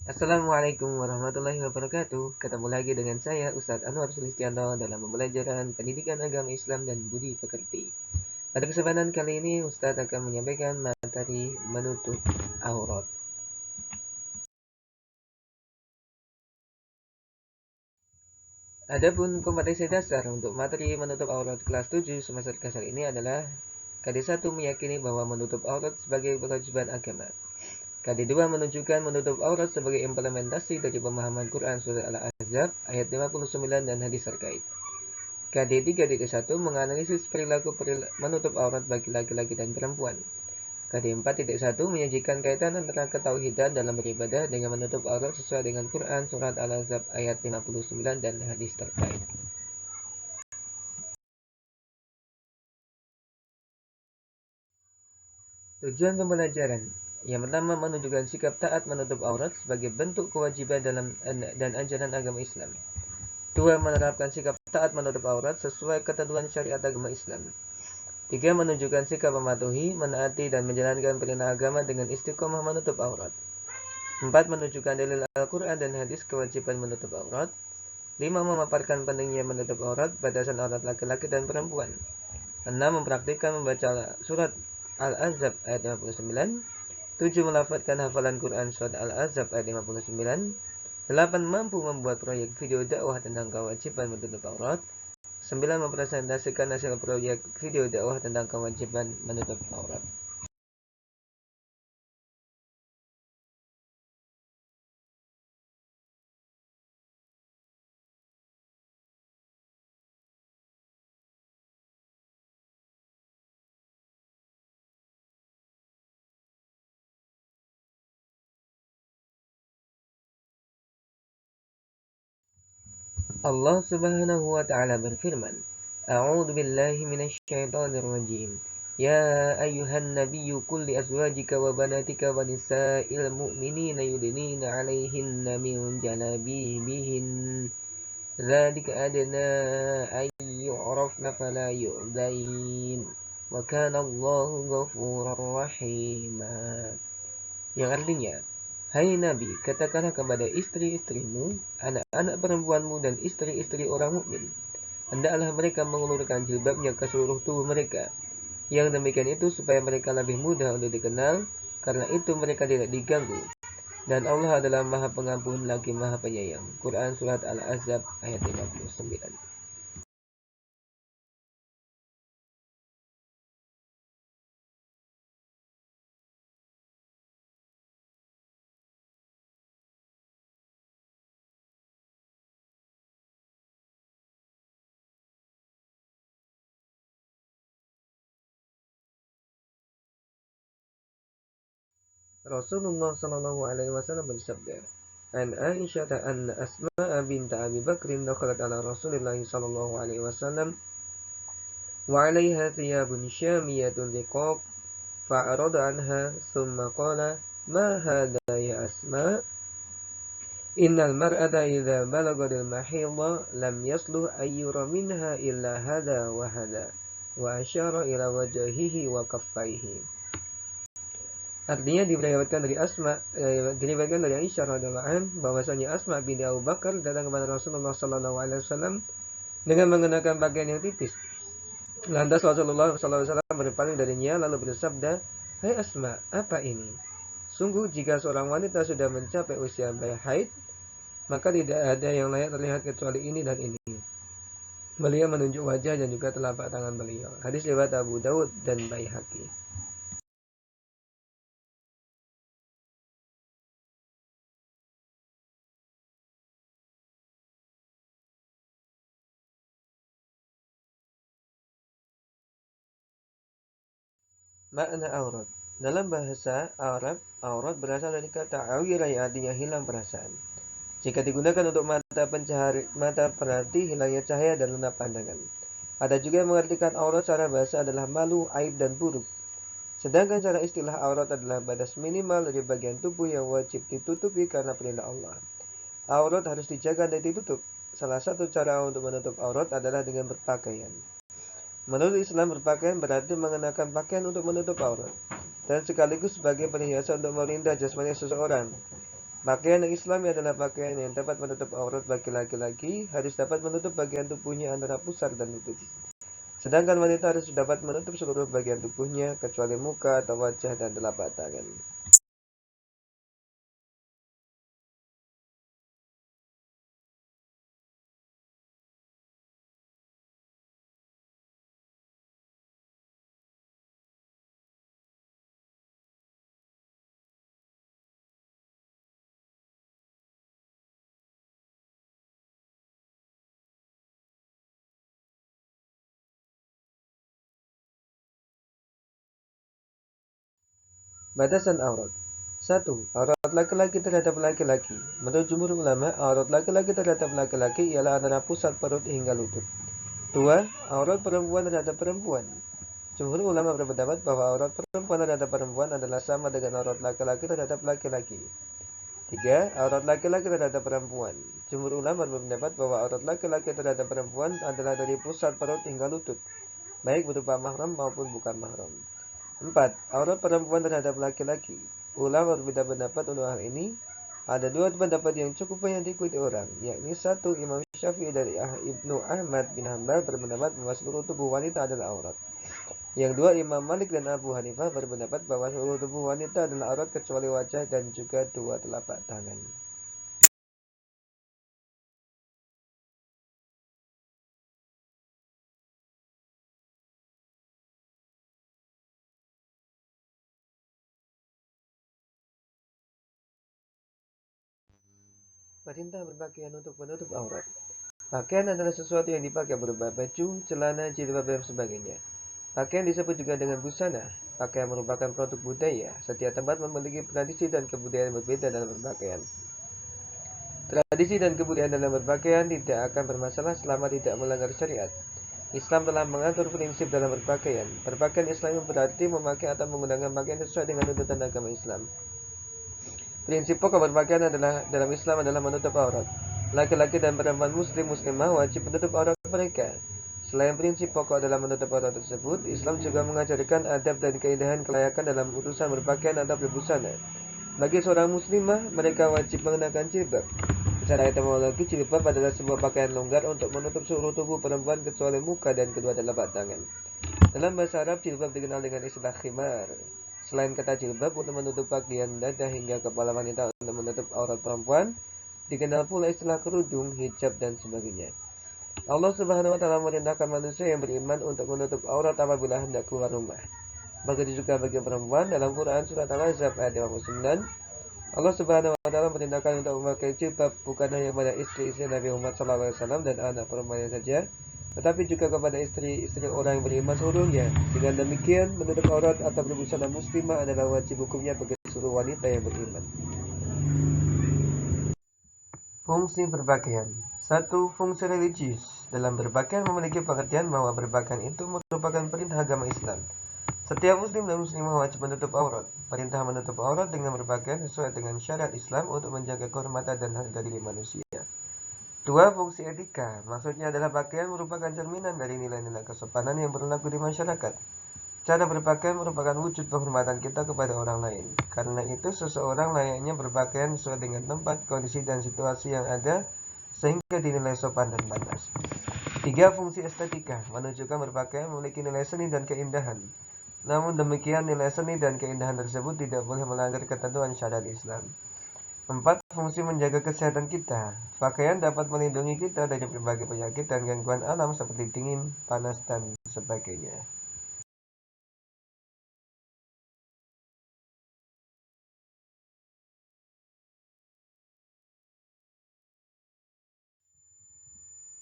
Assalamualaikum warahmatullahi wabarakatuh. Ketemu lagi dengan saya Ustadz Anwar Sulistianto dalam pembelajaran Pendidikan Agama Islam dan Budi Pekerti. Pada kesempatan kali ini Ustadz akan menyampaikan materi menutup aurat. Adapun kompetensi dasar untuk materi menutup aurat kelas 7 semester dasar ini adalah KD1 meyakini bahwa menutup aurat sebagai kewajiban agama. KD2 menunjukkan menutup aurat sebagai implementasi dari pemahaman Quran Surat Al-Ahzab ayat 59 dan hadis terkait. KD3.1 menganalisis perilaku menutup aurat bagi laki-laki dan perempuan. KD4.1 menyajikan kaitan antara ketauhidan dalam beribadah dengan menutup aurat sesuai dengan Quran Surat Al-Ahzab ayat 59 dan hadis terkait. Tujuan pembelajaran. Yang pertama, menunjukkan sikap taat menutup aurat sebagai bentuk kewajiban dan ajaran agama Islam. Dua, menerapkan sikap taat menutup aurat sesuai ketentuan syariat agama Islam. Tiga, menunjukkan sikap mematuhi, menaati, dan menjalankan perintah agama dengan istiqomah menutup aurat. Empat, menunjukkan dalil Al-Quran dan hadis kewajiban menutup aurat. Lima, memaparkan pentingnya menutup aurat, batasan aurat laki-laki dan perempuan. Enam, mempraktikkan membaca surat Al-Ahzab ayat 59. 7. Melafadzkan hafalan Quran surat Al-Ahzab ayat 59. 8. Mampu membuat proyek video dakwah tentang kewajiban menutup aurat. 9. Mempresentasikan hasil proyek video dakwah tentang kewajiban menutup aurat. Allah Subhanahu wa taala berfirman, A'udzu billahi minasyaitonir rajim. Ya ayyuhan nabiyyu qul li azwajika wa banatika wa nisa'il mu'minina yudnina 'alaihinna min jalabibihin. Dzalika adna ay yu'rafna fala yu'dain. Wa kana Allahu ghafurur rahima. Yang artinya, hai Nabi, katakanlah kepada istri-istrimu, anak-anak perempuanmu dan istri-istri orang mukmin, hendaklah mereka mengulurkan jilbabnya ke seluruh tubuh mereka. Yang demikian itu supaya mereka lebih mudah untuk dikenal, karena itu mereka tidak diganggu. Dan Allah adalah Maha Pengampun lagi Maha Penyayang. Quran Surat Al-Ahzab ayat 59. Rasulullah Shallallahu Alaihi Wasallam bersabda, "An Aisyah anna Asma bint Abi Bakrin dakhalat ala Rasulillah Shallallahu Alaihi Wasallam wa 'alaiha thiyabun syamiyatun liqab fa'arada anha thumma qala ma hadha ya Asma innal mar'ata idza balagadil mahidha lam yasluh ayyura minha illa hada wa hada wa asyara ila wajhihi wa kaffaihi." Artinya diriwayatkan dari Aisyah radhiyallahu anha bahwasanya Asma binti Abu Bakar datang kepada Rasulullah sallallahu alaihi wasallam dengan mengenakan pakaian yang tipis. Lantas Rasulullah sallallahu alaihi wasallam berpaling darinya lalu bersabda, "Hai Asma, apa ini? Sungguh jika seorang wanita sudah mencapai usia haid, maka tidak ada yang layak terlihat kecuali ini dan ini." Beliau menunjuk wajah dan juga telapak tangan beliau. Hadis riwayat Abu Daud dan Baihaqi. Makna aurat. Dalam bahasa Arab, aurat berasal dari kata awira yang artinya hilang perasaan. Jika digunakan untuk mata berarti hilangnya cahaya dan lenap pandangan. Ada juga yang mengartikan aurat secara bahasa adalah malu, aib, dan buruk. Sedangkan secara istilah aurat adalah batas minimal dari bagian tubuh yang wajib ditutupi karena perintah Allah. Aurat harus dijaga dan ditutup. Salah satu cara untuk menutup aurat adalah dengan berpakaian. Menurut Islam, berpakaian berarti mengenakan pakaian untuk menutup aurat dan sekaligus sebagai perhiasan untuk merintah jasmani seseorang. Pakaian yang Islami adalah pakaian yang dapat menutup aurat bagi laki-laki, harus dapat menutup bagian tubuhnya antara pusar dan lutut. Sedangkan wanita harus dapat menutup seluruh bagian tubuhnya kecuali muka atau wajah dan telapak tangan. Batasan aurat. 1. Aurat laki-laki terhadap laki-laki. Menurut jumhur ulama, aurat laki-laki terhadap laki-laki ialah antara pusat perut hingga lutut. 2. Aurat perempuan terhadap perempuan. Jumhur ulama berpendapat bahwa aurat perempuan terhadap perempuan adalah sama dengan aurat laki-laki terhadap laki-laki. 3. Aurat laki-laki terhadap perempuan. Jumhur ulama berpendapat bahwa aurat laki-laki terhadap perempuan adalah dari pusat perut hingga lutut, baik berupa mahram maupun bukan mahram. 4. Aurat perempuan terhadap laki-laki. Ulama berbeda pendapat untuk hal ini. Ada dua pendapat yang cukup banyak diikuti orang, yakni 1. Imam Syafi'i dari Ibnu Ahmad bin Hanbal berpendapat bahwa seluruh tubuh wanita adalah aurat. Yang dua, Imam Malik dan Abu Hanifah berpendapat bahwa seluruh tubuh wanita adalah aurat kecuali wajah dan juga dua telapak tangan. Perintah berpakaian untuk menutup aurat. Pakaian adalah sesuatu yang dipakai berupa baju, celana, jilbab, dan sebagainya. Pakaian disebut juga dengan busana. Pakaian merupakan produk budaya. Setiap tempat memiliki tradisi dan kebudayaan berbeda dalam berpakaian. Tradisi dan kebudayaan dalam berpakaian tidak akan bermasalah selama tidak melanggar syariat. Islam telah mengatur prinsip dalam berpakaian. Berpakaian Islam berarti memakai atau menggunakan pakaian sesuai dengan tuntunan agama Islam. Prinsip pokok berpakaian adalah dalam Islam adalah menutup aurat. Laki-laki dan perempuan muslimah wajib menutup aurat mereka. Selain prinsip pokok dalam menutup aurat tersebut, Islam juga mengajarkan adab dan keindahan kelayakan dalam urusan berpakaian atau berbusana. Bagi seorang muslimah, mereka wajib mengenakan jilbab. Secara etimologi, jilbab adalah sebuah pakaian longgar untuk menutup seluruh tubuh perempuan kecuali muka dan kedua telapak tangan. Dalam bahasa Arab, jilbab dikenal dengan istilah khimar. Selain kata jilbab untuk menutup bagian dada hingga kepala wanita untuk menutup aurat perempuan, dikenal pula istilah kerudung, hijab, dan sebagainya. Allah Subhanahu wa taala merintahkan manusia yang beriman untuk menutup aurat apabila hendak keluar rumah. Begitu juga bagi perempuan dalam Quran surat Al-Ahzab ayat 59. Allah Subhanahu wa taala merintahkan untuk memakai jilbab bukan hanya kepada istri-istri Nabi Muhammad SAW dan anak perempuannya saja, tetapi juga kepada istri-istri orang yang beriman seluruhnya. Dengan demikian, menutup aurat atau berbusana muslimah adalah wajib hukumnya bagi seluruh wanita yang beriman. Fungsi berpakaian. 1. Fungsi religius. Dalam berpakaian memiliki pengertian bahwa berpakaian itu merupakan perintah agama Islam. Setiap muslim dan muslimah wajib menutup aurat. Perintah menutup aurat dengan berpakaian sesuai dengan syariat Islam untuk menjaga kehormatan dan harga diri manusia. 2. Fungsi etika. Maksudnya adalah pakaian merupakan cerminan dari nilai-nilai kesopanan yang berlaku di masyarakat. Cara berpakaian merupakan wujud penghormatan kita kepada orang lain. Karena itu, seseorang layaknya berpakaian sesuai dengan tempat, kondisi, dan situasi yang ada, sehingga dinilai sopan dan pantas. 3. Fungsi estetika. Menunjukkan berpakaian memiliki nilai seni dan keindahan. Namun demikian, nilai seni dan keindahan tersebut tidak boleh melanggar ketentuan syariat Islam. 4. Fungsi menjaga kesehatan kita. Pakaian dapat melindungi kita dari berbagai penyakit dan gangguan alam seperti dingin, panas, dan sebagainya.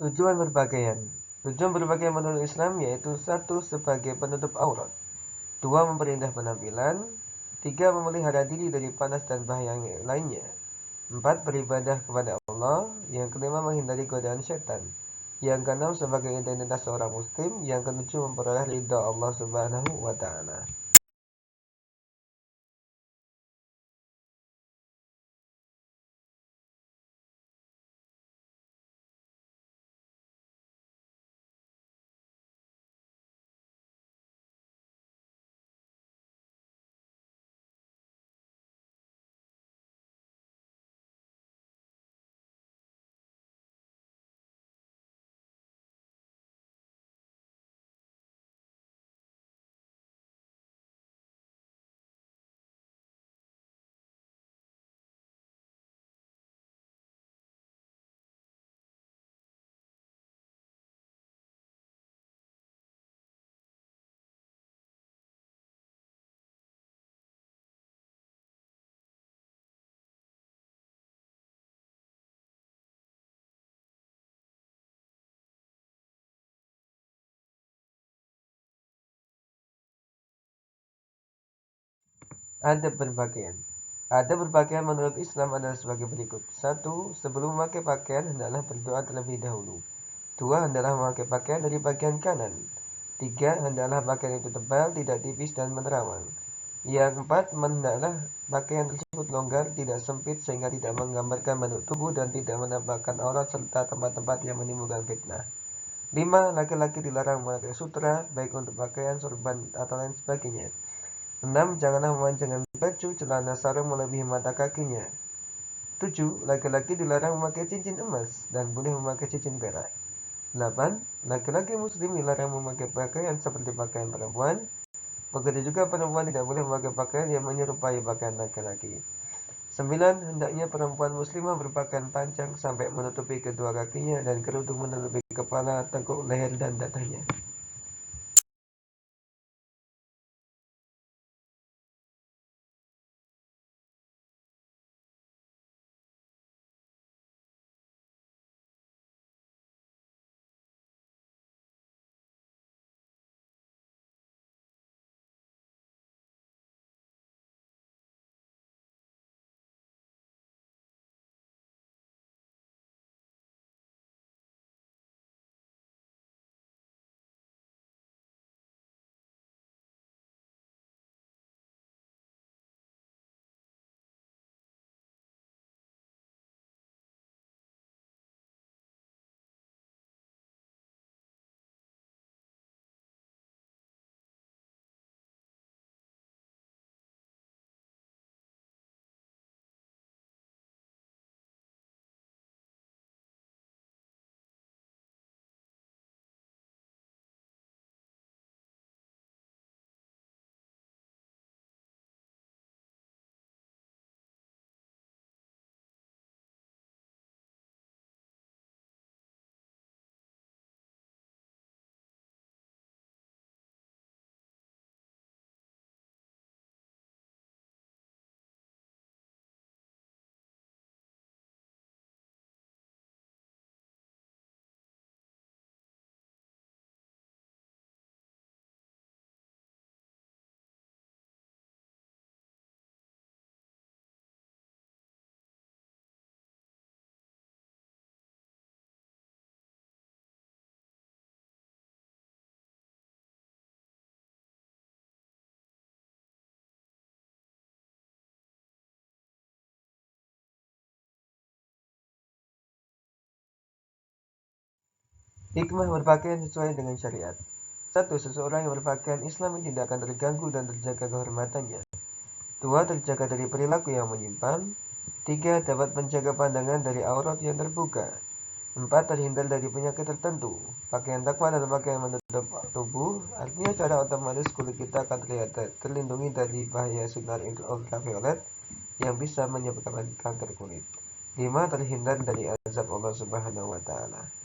Tujuan berpakaian. Tujuan berpakaian menurut Islam yaitu 1. Sebagai penutup aurat, 2. Memperindah penampilan, 3. Memelihara diri dari panas dan bahaya lainnya, 4. Beribadah kepada Allah, yang kelima menghindari godaan setan, yang keenam sebagai identitas seorang muslim, yang ketujuh memperoleh ridha Allah Subhanahu wa taala. Adab berpakaian. Adab berpakaian menurut Islam adalah sebagai berikut. 1. Sebelum memakai pakaian, hendaklah berdoa terlebih dahulu. 2. Hendaklah memakai pakaian dari bagian kanan. 3. Hendaklah pakaian itu tebal, tidak tipis dan menerawang. Yang 4. Hendaklah pakaian tersebut longgar, tidak sempit sehingga tidak menggambarkan bentuk tubuh dan tidak menampakkan aurat serta tempat-tempat yang menimbulkan fitnah. 5. Laki-laki dilarang memakai sutra, baik untuk pakaian, sorban, atau lain sebagainya. 6. Janganlah memanjangkan baju, celana, sarung melebihi mata kakinya. 7. Laki-laki dilarang memakai cincin emas dan boleh memakai cincin perak. 8. Laki-laki muslim dilarang memakai pakaian seperti pakaian perempuan. Begitu juga perempuan tidak boleh memakai pakaian yang menyerupai pakaian laki-laki. 9. Hendaknya perempuan muslimah berpakaian panjang sampai menutupi kedua kakinya dan kerudung menutupi kepala, tengkuk, leher, dan dadanya. Hikmah berpakaian sesuai dengan syariat. 1. Seseorang yang berpakaian Islam tidak akan terganggu dan terjaga kehormatannya. 2. Terjaga dari perilaku yang menyimpang. 3. Dapat menjaga pandangan dari aurat yang terbuka. 4. Terhindar dari penyakit tertentu. Pakaian takwa adalah pakaian menutup tubuh, artinya secara otomatis kulit kita akan terlihat terlindungi dari bahaya sinar ultraviolet yang bisa menyebabkan kanker kulit. 5. Terhindar dari azab Allah Subhanahu wa taala.